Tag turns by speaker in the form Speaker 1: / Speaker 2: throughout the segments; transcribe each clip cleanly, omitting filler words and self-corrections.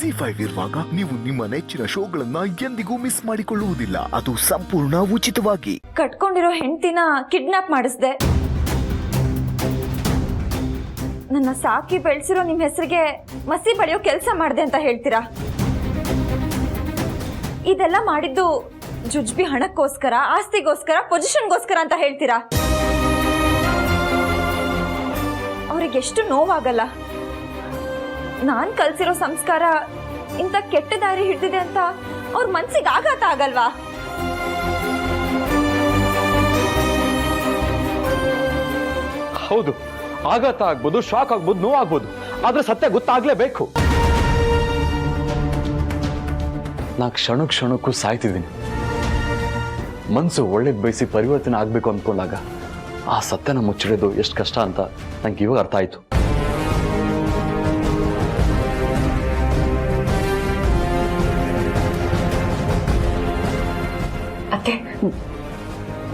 Speaker 1: ZEE5 ಇರುವಾಗ ನೀವು ನಿಮ್ಮ ನೆಚ್ಚಿನ ಶೋಗಳನ್ನ ಎಂದಿಗೂ ಮಿಸ್ ಮಾಡಿಕೊಳ್ಳುವುದಿಲ್ಲ. ಅದು ಸಂಪೂರ್ಣ ಉಚಿತವಾಗಿ.
Speaker 2: ಕಟ್ಕೊಂಡಿರೋ ಹೆಂಡತಿನ ಕಿಡ್ನಾಪ್ ಮಾಡಿಸ್ದೆ. ನನ್ನ ಸಾಕಿ ಬೆಳೆಸಿರೋ ನಿಮ್ಮ ಹೆಸರಿಗೆ ಮಸಿ ಬಳಿಯೋ ಕೆಲಸ ಮಾಡಿದೆ ಅಂತ ಹೇಳ್ತೀರಾ? ಇದೆಲ್ಲ ಮಾಡಿದ್ದು ಜುಜ್ಬಿ ಹಣಕ್ಕೋಸ್ಕರ, ಆಸ್ತಿಗೋಸ್ಕರ, ಪೊಸಿಷನ್ಗೋಸ್ಕರ ಅಂತ ಹೇಳ್ತೀರಾ? ಅವ್ರಿಗೆ ಎಷ್ಟು ನೋವಾಗಲ್ಲ. ನಾನ್ ಕಲ್ಸಿರೋ ಸಂಸ್ಕಾರ ಇಂಥ ಕೆಟ್ಟ ದಾರಿ ಹಿಡಿದಿದೆ ಅಂತ ಅವ್ರ ಮನ್ಸಿಗೆ ಆಘಾತ ಆಗಲ್ವಾ?
Speaker 3: ಹೌದು, ಆಘಾತ ಆಗ್ಬೋದು, ಶಾಕ್ ಆಗ್ಬೋದು, ನೋವಾಗ್ಬೋದು, ಆದ್ರೆ ಸತ್ಯ ಗೊತ್ತಾಗ್ಲೇಬೇಕು. ನಾ ಕ್ಷಣಕ್ಕೂ ಸಾಯ್ತಿದ್ದೀನಿ. ಮನ್ಸು ಒಳ್ಳೇದ್ ಬಯಸಿ ಪರಿವರ್ತನೆ ಆಗ್ಬೇಕು ಅಂದ್ಕೊಂಡಾಗ ಆ ಸತ್ಯನ ಮುಚ್ಚಿಡೋದು ಎಷ್ಟು ಕಷ್ಟ ಅಂತ ನಂಗೆ ಇವಾಗ ಅರ್ಥ ಆಯ್ತು.
Speaker 4: ಅತ್ತೆ,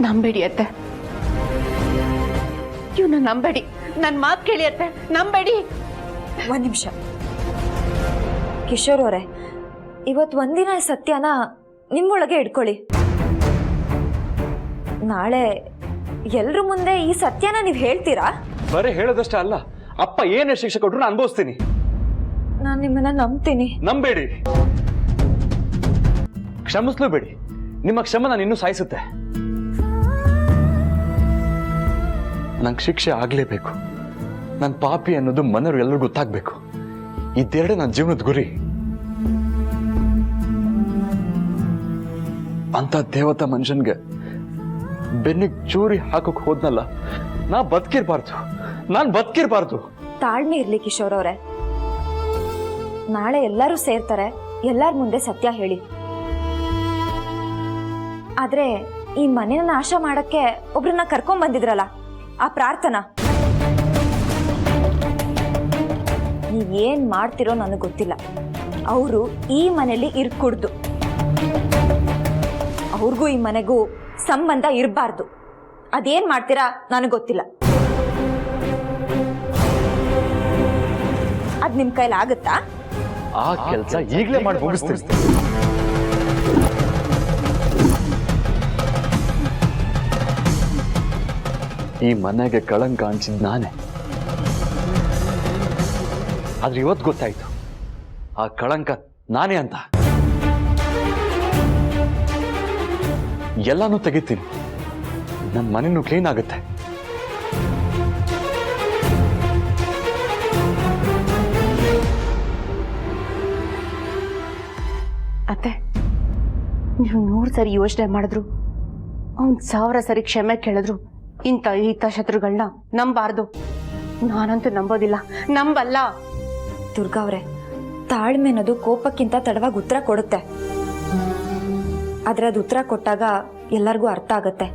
Speaker 4: ನಂಬೇಡಿ ಅತ್ತೆ, ಇವನ್ನ ನಂಬೇಡಿ. ನನ್ನ ಮಾತು ಕೇಳಿ ಅತ್ತೆ, ನಂಬೇಡಿ.
Speaker 2: ಒಂದ್ ನಿಮಿಷ ಕಿಶೋರ್ ಅವರೇ, ಇವತ್ತು ಒಂದಿನ ಸತ್ಯನ ನಿಮ್ಮೊಳಗೆ ಇಟ್ಕೊಳ್ಳಿ. ನಾಳೆ ಎಲ್ರ ಮುಂದೆ ಈ ಸತ್ಯನ ನೀವು ಹೇಳ್ತೀರಾ?
Speaker 3: ಬರೀ ಹೇಳೋದಷ್ಟೇ ಅಲ್ಲ, ಅಪ್ಪ ಏನೇ ಶಿಕ್ಷೆ ಕೊಟ್ರು ನಾನು ಅನುಭವಿಸ್ತೀನಿ.
Speaker 2: ನಾನು ನಿಮ್ಮನ್ನ ನಂಬ್ತೀನಿ.
Speaker 3: ನಂಬೇಡಿ, ಕ್ಷಮಿಸ್ಲೂಬೇಡಿ. ನಿಮ್ಮ ಕ್ಷಮ ನಾನು ಇನ್ನೂ ಸಾಯಿಸುತ್ತೆ. ನಂಗೆ ಶಿಕ್ಷೆ ಆಗ್ಲೇಬೇಕು. ನನ್ನ ಪಾಪಿ ಅನ್ನೋದು ಮನೆಯವ್ರು ಎಲ್ಲರೂ ಗೊತ್ತಾಗ್ಬೇಕು. ಇದೆರಡೇ ನನ್ನ ಜೀವನದ ಗುರಿ. ಅಂತ ದೇವತಾ ಮನುಷ್ಯನ್ಗೆ ಬೆನ್ನಿಗೆ ಚೂರಿ ಹಾಕಕ್ ಹೋದ್ನಲ್ಲ, ನಾನು ಬದುಕಿರ್ಬಾರ್ದು.
Speaker 2: ತಾಳ್ಮೆ ಇರ್ಲಿ ಕಿಶೋರ್ ಅವರೇ. ನಾಳೆ ಎಲ್ಲರೂ ಸೇರ್ತಾರೆ, ಎಲ್ಲರ ಮುಂದೆ ಸತ್ಯ ಹೇಳಿ. ಆದ್ರೆ ಈ ಮನೆಯ ನಾಶ ಮಾಡಕ್ಕೆ ಒಬ್ರನ್ನ ಕರ್ಕೊಂಡ್ ಬಂದಿದ್ರಲ್ಲ, ಆ ಪ್ರಾರ್ಥನಾ, ನೀವೇನ್ ಮಾಡ್ತಿರೋ ನನಗೆ ಗೊತ್ತಿಲ್ಲ. ಅವರು ಈ ಮನೆಯಲ್ಲಿ ಇರ್ಕೂಡ್ದು. ಅವ್ರಿಗೂ ಈ ಮನೆಗೂ ಸಂಬಂಧ ಇರಬಾರ್ದು. ಅದೇನ್ ಮಾಡ್ತೀರಾ ನನಗೆ ಗೊತ್ತಿಲ್ಲ. ಅದ್ ನಿಮ್ ಕೈಲಿ ಆಗುತ್ತಾ?
Speaker 3: ಆ ಕೆಲಸ ಈಗಲೇ ಮಾಡಿ ಮುಗಿಸ್ತೀನಿ. ಈ ಮನೆಗೆ ಕಳಂಕ ಅನ್ಸಿದ್ ನಾನೇ. ಆದ್ರೆ ಇವತ್ತು ಗೊತ್ತಾಯ್ತು ಆ ಕಳಂಕ ನಾನೇ ಅಂತ. ಎಲ್ಲಾನು ತೆಗಿತೀನಿ, ನನ್ನ ಮನೆನೂ ಕ್ಲೀನ್ ಆಗುತ್ತೆ.
Speaker 4: ಅತ್ತೆ, ನೀವು 100 ಸರಿ ಯೋಚನೆ ಮಾಡಿದ್ರು, ಅವ್ನು 1000 ಸರಿ ಕ್ಷಮೆ ಕೇಳಿದ್ರು, ಇಂಥ ಶತ್ರುಗಳನ್ನ ನಂಬಾರ್ದು. ನಾನಂತೂ ನಂಬಲ್ಲ.
Speaker 2: ದುರ್ಗಾ ಅವರೇ, ತಾಳ್ಮೆ ಅನ್ನೋದು ಕೋಪಕ್ಕಿಂತ ತಡವಾಗಿ ಉತ್ತರ ಕೊಡುತ್ತೆ. ಆದ್ರೆ ಅದು ಉತ್ತರ ಕೊಟ್ಟಾಗ ಎಲ್ಲರಿಗೂ ಅರ್ಥ ಆಗತ್ತೆ.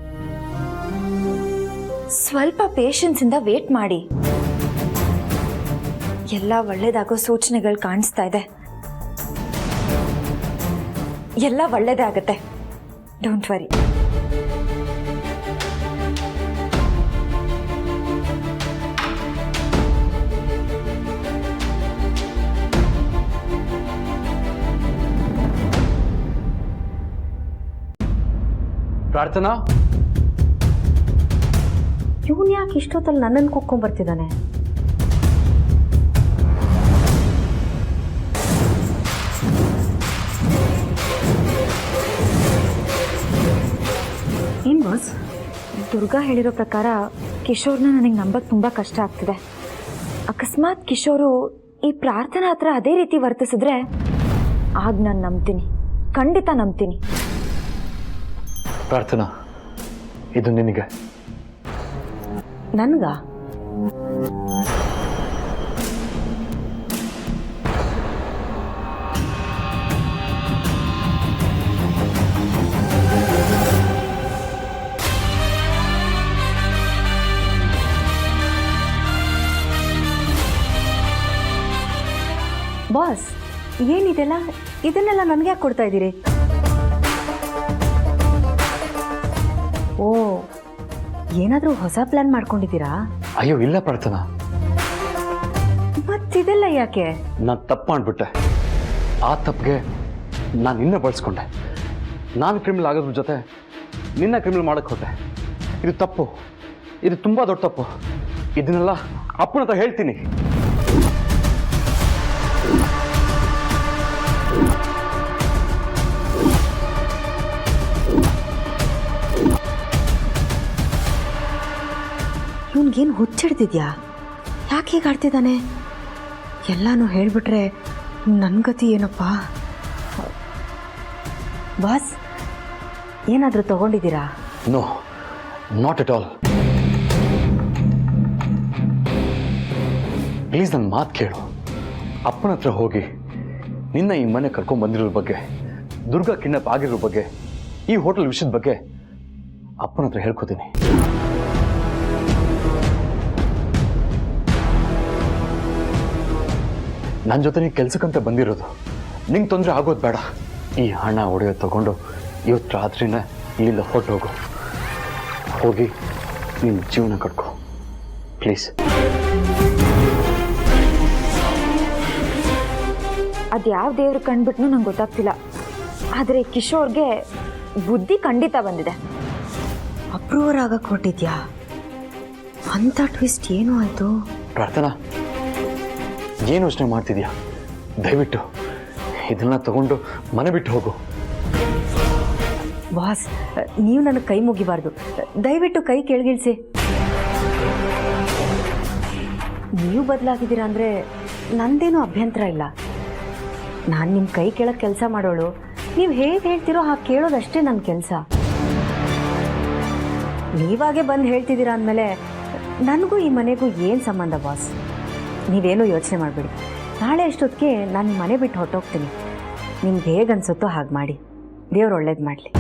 Speaker 2: ಸ್ವಲ್ಪ ಪೇಷನ್ಸ್ ಇಂದ ವೇಟ್ ಮಾಡಿ. ಎಲ್ಲ ಒಳ್ಳೇದಾಗೋ ಸೂಚನೆಗಳು ಕಾಣಿಸ್ತಾ ಇದೆ. ಎಲ್ಲ ಒಳ್ಳೇದೇ ಆಗತ್ತೆ. Don't worry.
Speaker 3: ಪ್ರಾರ್ಥನಾ,
Speaker 4: ಇವನ್ ಯಾಕೆ ಇಷ್ಟೊತ್ತಲ್ಲಿ ನನ್ನನ್ನು ಕುಕ್ಕೊಂಡ್ ಬರ್ತಿದ್ದಾನೆ?
Speaker 2: ಏನ್ ಬಾಸ್? ದುರ್ಗಾ ಹೇಳಿರೋ ಪ್ರಕಾರ ಕಿಶೋರ್ನ ನನಗೆ ನಂಬಕ್ ತುಂಬಾ ಕಷ್ಟ ಆಗ್ತಿದೆ. ಅಕಸ್ಮಾತ್ ಕಿಶೋರು ಈ ಪ್ರಾರ್ಥನಾ ಹತ್ರ ಅದೇ ರೀತಿ ವರ್ತಿಸಿದ್ರೆ ಆಗ ನಾನು ನಂಬ್ತೀನಿ, ಖಂಡಿತ ನಂಬ್ತೀನಿ.
Speaker 3: ಪ್ರಾರ್ಥನಾ, ಇದು ನಿನಗೆ.
Speaker 4: ನನ್ಗ? ಬಾಸ್, ಏನಿದೆಲ್ಲ? ಇದನ್ನೆಲ್ಲ ನನಗೆ ಯಾಕೆ ಕೊಡ್ತಾ ಇದ್ದೀರಿ? ಓ, ಏನಾದರೂ ಹೊಸ ಪ್ಲಾನ್ ಮಾಡ್ಕೊಂಡಿದ್ದೀರಾ?
Speaker 3: ಅಯ್ಯೋ ಇಲ್ಲ ಪ್ರಾರ್ಥನಾ,
Speaker 4: ಮತ್ತಿದೆಲ್ಲ ಯಾಕೆ?
Speaker 3: ನಾನು ತಪ್ಪು ಮಾಡ್ಬಿಟ್ಟೆ. ಆ ತಪ್ಪಿಗೆ ನಾನು ನಿನ್ನೆ ಬಳಸ್ಕೊಂಡೆ. ನಾನು ಕ್ರಿಮಿನಲ್ ಆಗೋದ್ರ ಜೊತೆ ನಿನ್ನ ಕ್ರಿಮಿನಲ್ ಮಾಡೋಕ್ಕೆ ಹೋದೆ. ಇದು ತಪ್ಪು, ಇದು ತುಂಬ ದೊಡ್ಡ ತಪ್ಪು. ಇದನ್ನೆಲ್ಲ ಅಪ್ಪನ ಹತ್ರ ಹೇಳ್ತೀನಿ.
Speaker 4: ಇವನ್ಗೇನು ಹುಚ್ಚಿಡ್ತಿದ್ಯಾ? ಯಾಕೆ ಹೀಗೆ ಆಡ್ತಿದ್ದಾನೆ? ಎಲ್ಲನೂ ಹೇಳ್ಬಿಟ್ರೆ ನನ್ನ ಗತಿ ಏನಪ್ಪ? ಬಾಸ್, ಏನಾದರೂ ತಗೊಂಡಿದ್ದೀರಾ?
Speaker 3: No, not at all. Please ನನ್ನ ಮಾತು ಕೇಳು. ಅಪ್ಪನ ಹತ್ರ ಹೋಗಿ ನಿನ್ನ ಈ ಮನೆ ಕರ್ಕೊಂಡು ಬಂದಿರೋ ಬಗ್ಗೆ, ದುರ್ಗಾ ಕಿಡ್ನಾಪ್ ಆಗಿರೋ ಬಗ್ಗೆ, ಈ ಹೋಟೆಲ್ ವಿಷಯದ ಬಗ್ಗೆ ಅಪ್ಪನ ಹತ್ರ ಹೇಳ್ಕೊತೀನಿ. ನನ್ನ ಜೊತೆ ನೀನು ಕೆಲ್ಸಕ್ಕಂತ ಬಂದಿರೋದು. ನಿಂಗೆ ತೊಂದರೆ ಆಗೋದು ಬೇಡ. ಈ ಹಣ ಒಡೆಯೋದು ತಗೊಂಡು ಇವತ್ತು ರಾತ್ರಿನ ಇಲ್ಲಿಂದ ಹೊರಟೋಗು. ಹೋಗಿ ನಿನ್ನ ಜೀವನ ಕಟ್ಕೊ ಪ್ಲೀಸ್.
Speaker 2: ಅದು ಯಾವ ದೇವ್ರು ಕಂಡ್ಬಿಟ್ನೂ ನಂಗೆ ಗೊತ್ತಾಗ್ತಿಲ್ಲ. ಆದರೆ ಕಿಶೋರ್ಗೆ ಬುದ್ಧಿ ಖಂಡಿತ ಬಂದಿದೆ.
Speaker 4: ಅಪ್ರೂವರ್ ಆಗಕ್ಕೆ ಹೊಟ್ಟಿದ್ಯಾ? ಅಂಥ ಟ್ವಿಸ್ಟ್ ಏನೂ ಆಯಿತು?
Speaker 3: ಪ್ರಾರ್ಥನಾ, ಏನು ಯೋಚನೆ ಮಾಡ್ತಿದ್ಯಾ? ದಯವಿಟ್ಟು ಇದನ್ನ ತಗೊಂಡು ಮನೆ ಬಿಟ್ಟು ಹೋಗು.
Speaker 4: ಬಾಸ್, ನೀವು ನನಗೆ ಕೈ ಮುಗಿಬಾರ್ದು. ದಯವಿಟ್ಟು ಕೈ ಕೆಳಗಿಳಿಸಿ. ನೀವು ಬದಲಾಗಿದ್ದೀರಾ ಅಂದರೆ ನಂದೇನೂ ಅಭ್ಯಂತರ ಇಲ್ಲ. ನಾನು ನಿಮ್ಮ ಕೈ ಕೆಳಗೆ ಕೆಲಸ ಮಾಡೋಳು. ನೀವು ಹೇಗೆ ಹೇಳ್ತೀರೋ ಹಾಗೆ ಕೇಳೋದಷ್ಟೇ ನನ್ನ ಕೆಲಸ. ನೀವಾಗೆ ಬಂದು ಹೇಳ್ತಿದ್ದೀರಾ ಅಂದಮೇಲೆ ನನಗೂ ಈ ಮನೆಗೂ ಏನು ಸಂಬಂಧ ಬಾಸ್? ನೀವೇನೂ ಯೋಚನೆ ಮಾಡಬೇಡಿ. ನಾಳೆ ಅಷ್ಟೊತ್ತಿಗೆ ನಾನು ಮನೆ ಬಿಟ್ಟು ಹೊರಟೋಗ್ತೀನಿ. ನಿಮ್ಗೆ ಹೇಗೆ ಅನಿಸುತ್ತೋ ಹಾಗೆ ಮಾಡಿ. ದೇವ್ರು ಒಳ್ಳೇದು ಮಾಡಲಿ.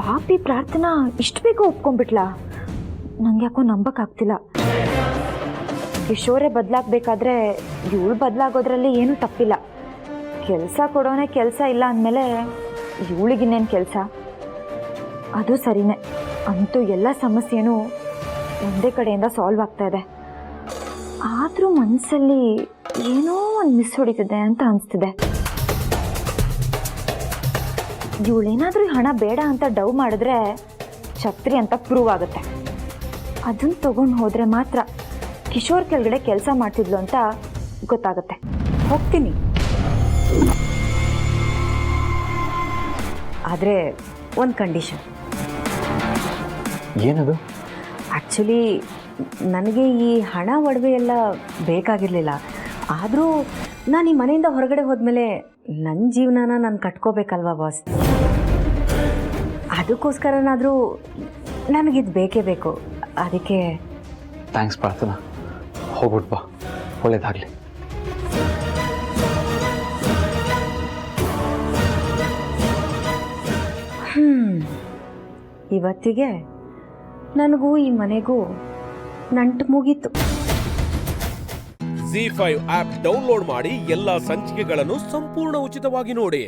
Speaker 2: ಪಾಪಿ ಪ್ರಾರ್ಥನಾ ಇಷ್ಟು ಬೇಗ ಒಪ್ಕೊಂಡ್ಬಿಟ್ಲಾ? ನಂಗೆ ಯಾಕೋ ನಂಬಕ್ಕಾಗ್ತಿಲ್ಲ. ಕಿಶೋರೇ ಬದಲಾಗಬೇಕಾದ್ರೆ ಇವಳು ಬದಲಾಗೋದ್ರಲ್ಲಿ ಏನೂ ತಪ್ಪಿಲ್ಲ. ಕೆಲಸ ಕೊಡೋನೆ ಕೆಲಸ ಇಲ್ಲ ಅಂದಮೇಲೆ ಇವಳಿಗಿನ್ನೇನು ಕೆಲಸ? ಅದು ಸರಿನೇ. ಅಂತೂ ಎಲ್ಲ ಸಮಸ್ಯೆನೂ ಒಂದೇ ಕಡೆಯಿಂದ ಸಾಲ್ವ್ ಆಗ್ತಾ ಇದೆ. ಆದರೂ ಮನಸ್ಸಲ್ಲಿ ಏನೋ ಒಂದು ಮಿಸ್ ಹೊಡಿತಿದೆ ಅಂತ ಅನಿಸ್ತಿದೆ. ಇವಳೇನಾದರೂ ಹಣ ಬೇಡ ಅಂತ ಡವ್ ಮಾಡಿದ್ರೆ ಛತ್ರಿ ಅಂತ ಪ್ರೂವ್ ಆಗುತ್ತೆ. ಅದನ್ನು ತಗೊಂಡು ಹೋದರೆ ಮಾತ್ರ ಕಿಶೋರ್ ಕೆಳಗಡೆ ಕೆಲಸ ಮಾಡ್ತಿದ್ಲು ಅಂತ ಗೊತ್ತಾಗುತ್ತೆ.
Speaker 4: ಹೋಗ್ತೀನಿ. ಆದರೆ ಒಂದು ಕಂಡೀಷನ್.
Speaker 3: ಏನದು?
Speaker 4: ಆ್ಯಕ್ಚುಲಿ ನನಗೆ ಈ ಹಣ ಒಡವೆ ಎಲ್ಲ ಬೇಕಾಗಿರಲಿಲ್ಲ. ಆದರೂ ನಾನು ಈ ಮನೆಯಿಂದ ಹೊರಗಡೆ ಹೋದ್ಮೇಲೆ ನನ್ನ ಜೀವನನ ನಾನು ಕಟ್ಕೋಬೇಕಲ್ವಾ ಬಾಸ್? ಅದಕ್ಕೋಸ್ಕರನಾದರೂ ನನಗಿದು ಬೇಕೇ ಬೇಕು. ಅದಕ್ಕೆ
Speaker 3: ಥ್ಯಾಂಕ್ಸ್ ಪ್ರಾರ್ಥನಾ. ಹೋಗ್ಬಿಟ್ಟು ಬಾ, ಒಳ್ಳೇದಾಗಲಿ.
Speaker 4: ಇವತ್ತಿಗೆ ನನಗೂ ಈ ಮನೆಗೂ ನಂಟು ಮುಗೀತು.
Speaker 5: ZEE5 ಆಪ್ ಡೌನ್ಲೋಡ್ ಮಾಡಿ ಎಲ್ಲಾ ಸಂಚಿಕೆಗಳನ್ನು ಸಂಪೂರ್ಣ ಉಚಿತವಾಗಿ ನೋಡಿ.